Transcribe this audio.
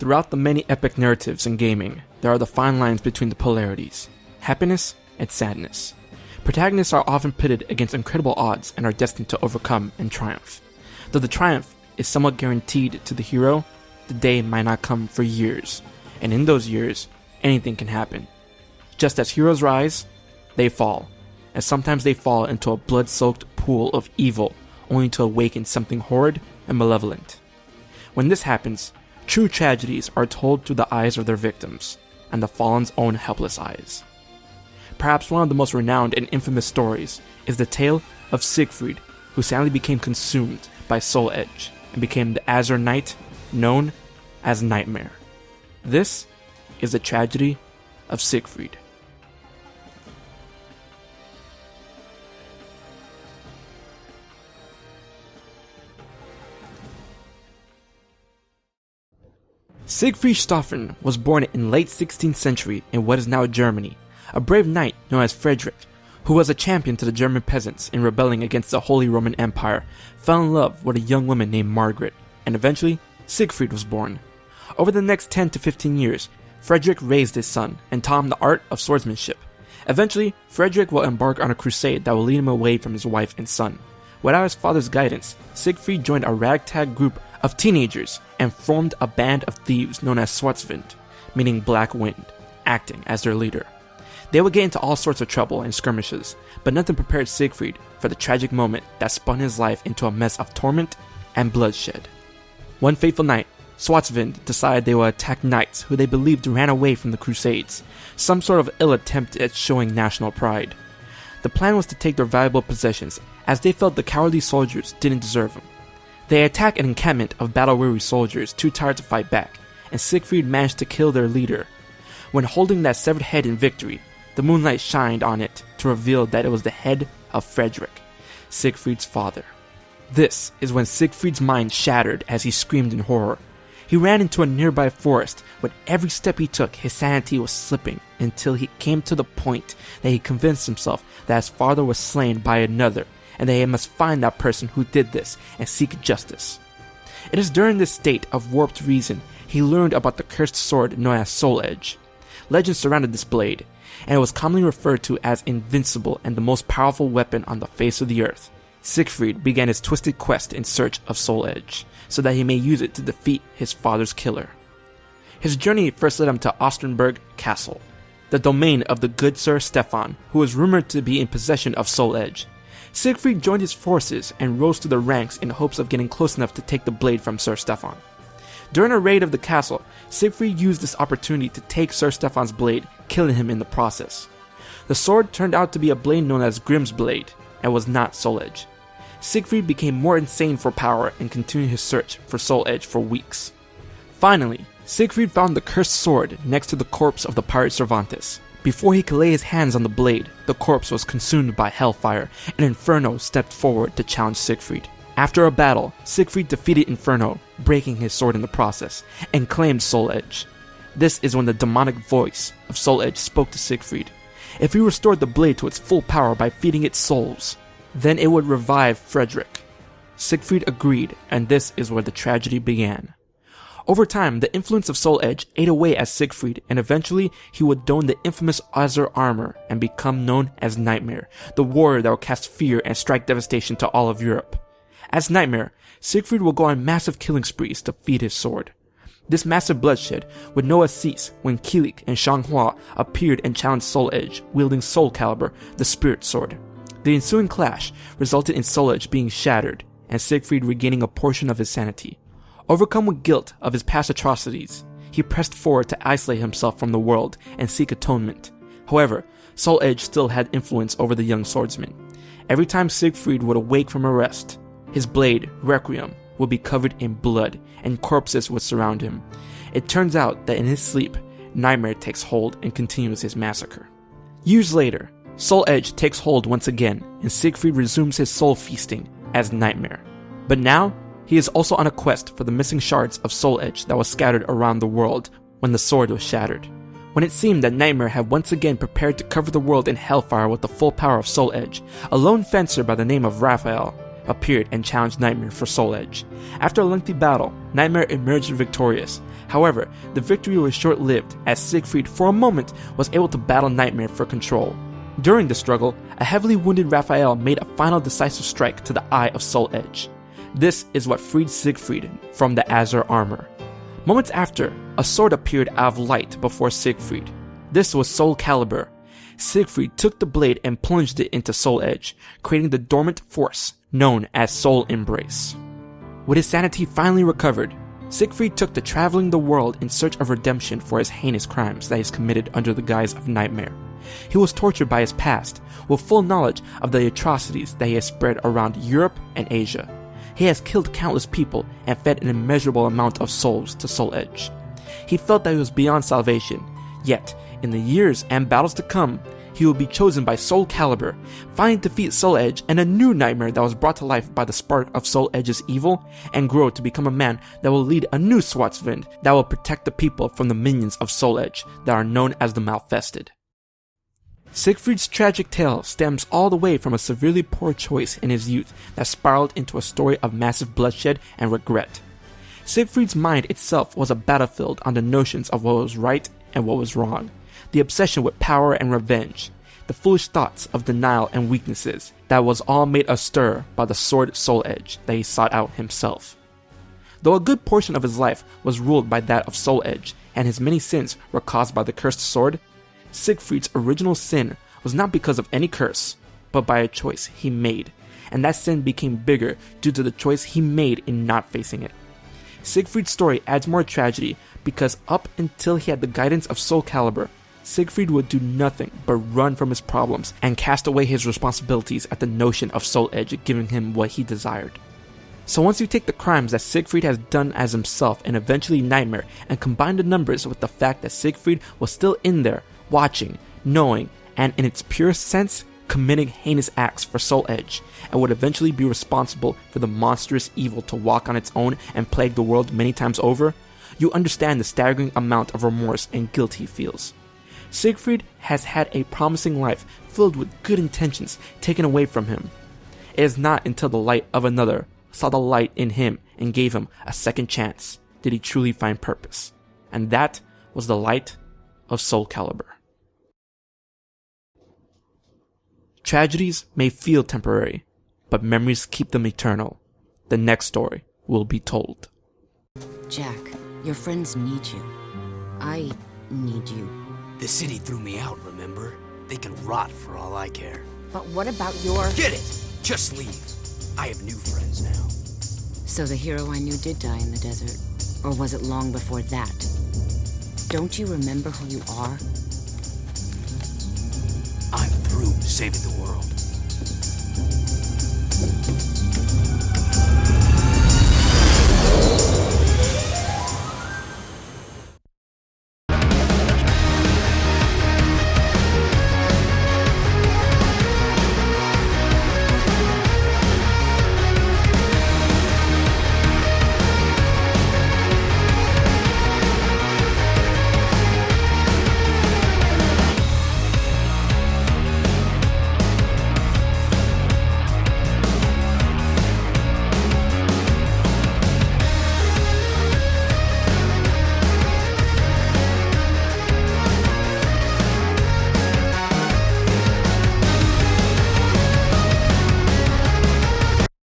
Throughout the many epic narratives in gaming, there are the fine lines between the polarities, happiness and sadness. Protagonists are often pitted against incredible odds and are destined to overcome and triumph. Though the triumph is somewhat guaranteed to the hero, the day might not come for years, and in those years, anything can happen. Just as heroes rise, they fall, and sometimes they fall into a blood-soaked pool of evil, only to awaken something horrid and malevolent. When this happens, true tragedies are told through the eyes of their victims, and the fallen's own helpless eyes. Perhaps one of the most renowned and infamous stories is the tale of Siegfried, who sadly became consumed by Soul Edge and became the Azure Knight known as Nightmare. This is the tragedy of Siegfried. Siegfried Stoffen was born in late 16th century in what is now Germany, a brave knight known as Frederick, who was a champion to the German peasants in rebelling against the Holy Roman Empire, fell in love with a young woman named Margaret, and eventually Siegfried was born. Over the next 10 to 15 years, Frederick raised his son and taught him the art of swordsmanship. Eventually, Frederick will embark on a crusade that will lead him away from his wife and son. Without his father's guidance, Siegfried joined a ragtag group of teenagers and formed a band of thieves known as Schwarzwind, meaning Black Wind, acting as their leader. They would get into all sorts of trouble and skirmishes, but nothing prepared Siegfried for the tragic moment that spun his life into a mess of torment and bloodshed. One fateful night, Schwarzwind decided they would attack knights who they believed ran away from the Crusades, some sort of ill attempt at showing national pride. The plan was to take their valuable possessions, as they felt the cowardly soldiers didn't deserve them. They attacked an encampment of battle-weary soldiers too tired to fight back, and Siegfried managed to kill their leader. When holding that severed head in victory, the moonlight shined on it to reveal that it was the head of Frederick, Siegfried's father. This is when Siegfried's mind shattered as he screamed in horror. He ran into a nearby forest. With every step he took, his sanity was slipping until he came to the point that he convinced himself that his father was slain by another, and that he must find that person who did this and seek justice. It is during this state of warped reason he learned about the cursed sword known as Soul Edge. Legends surrounded this blade, and it was commonly referred to as invincible and the most powerful weapon on the face of the earth. Siegfried began his twisted quest in search of Soul Edge, so that he may use it to defeat his father's killer. His journey first led him to Ostenburg Castle, the domain of the good Sir Stefan, who was rumored to be in possession of Soul Edge. Siegfried joined his forces and rose to the ranks in hopes of getting close enough to take the blade from Sir Stefan. During a raid of the castle, Siegfried used this opportunity to take Sir Stefan's blade, killing him in the process. The sword turned out to be a blade known as Grimm's Blade, and was not Soul Edge. Siegfried became more insane for power and continued his search for Soul Edge for weeks. Finally, Siegfried found the cursed sword next to the corpse of the pirate Cervantes. Before he could lay his hands on the blade, the corpse was consumed by hellfire, and Inferno stepped forward to challenge Siegfried. After a battle, Siegfried defeated Inferno, breaking his sword in the process, and claimed Soul Edge. This is when the demonic voice of Soul Edge spoke to Siegfried. If he restored the blade to its full power by feeding it souls, then it would revive Frederick. Siegfried agreed, and this is where the tragedy began. Over time, the influence of Soul Edge ate away at Siegfried, and eventually he would don the infamous Azure armor and become known as Nightmare, the warrior that would cast fear and strike devastation to all of Europe. As Nightmare, Siegfried will go on massive killing sprees to feed his sword. This massive bloodshed would know a cease when Kilik and Xianghua appeared and challenged Soul Edge, wielding Soul Calibur, the spirit sword. The ensuing clash resulted in Soul Edge being shattered, and Siegfried regaining a portion of his sanity. Overcome with guilt of his past atrocities, he pressed forward to isolate himself from the world and seek atonement. However, Soul Edge still had influence over the young swordsman. Every time Siegfried would awake from a rest, his blade, Requiem, would be covered in blood, and corpses would surround him. It turns out that in his sleep, Nightmare takes hold and continues his massacre. Years later, Soul Edge takes hold once again, and Siegfried resumes his soul feasting as Nightmare. But now, he is also on a quest for the missing shards of Soul Edge that was scattered around the world when the sword was shattered. When it seemed that Nightmare had once again prepared to cover the world in hellfire with the full power of Soul Edge, a lone fencer by the name of Raphael appeared and challenged Nightmare for Soul Edge. After a lengthy battle, Nightmare emerged victorious. However, the victory was short-lived as Siegfried for a moment was able to battle Nightmare for control. During the struggle, a heavily wounded Raphael made a final decisive strike to the eye of Soul Edge. This is what freed Siegfried from the Azure armor. Moments after, a sword appeared out of light before Siegfried. This was Soul Calibur. Siegfried took the blade and plunged it into Soul Edge, creating the dormant force known as Soul Embrace. With his sanity finally recovered, Siegfried took to traveling the world in search of redemption for his heinous crimes that he's committed under the guise of Nightmare. He was tortured by his past, with full knowledge of the atrocities that he has spread around Europe and Asia. He has killed countless people and fed an immeasurable amount of souls to Soul Edge. He felt that he was beyond salvation, yet, in the years and battles to come, he will be chosen by Soul Calibur, finally defeat Soul Edge and a new Nightmare that was brought to life by the spark of Soul Edge's evil, and grow to become a man that will lead a new Schwarzwind that will protect the people from the minions of Soul Edge that are known as the Malfested. Siegfried's tragic tale stems all the way from a severely poor choice in his youth that spiraled into a story of massive bloodshed and regret. Siegfried's mind itself was a battlefield on the notions of what was right and what was wrong, the obsession with power and revenge, the foolish thoughts of denial and weaknesses that was all made astir by the sword Soul Edge that he sought out himself. Though a good portion of his life was ruled by that of Soul Edge, and his many sins were caused by the cursed sword, Siegfried's original sin was not because of any curse, but by a choice he made, and that sin became bigger due to the choice he made in not facing it. Siegfried's story adds more tragedy because up until he had the guidance of Soul Calibur, Siegfried would do nothing but run from his problems and cast away his responsibilities at the notion of Soul Edge giving him what he desired. So once you take the crimes that Siegfried has done as himself and eventually Nightmare and combine the numbers with the fact that Siegfried was still in there, watching, knowing, and in its purest sense, committing heinous acts for Soul Edge, and would eventually be responsible for the monstrous evil to walk on its own and plague the world many times over, you understand the staggering amount of remorse and guilt he feels. Siegfried has had a promising life filled with good intentions taken away from him. It is not until the light of another saw the light in him and gave him a second chance did he truly find purpose, and that was the light of Soul Calibur. Tragedies may feel temporary, but memories keep them eternal. The next story will be told. Jack, your friends need you. I need you. The city threw me out, remember? They can rot for all I care. But what about your... Get it! Just leave. I have new friends now. So the hero I knew did die in the desert. Or was it long before that? Don't you remember who you are? I'm through saving the world.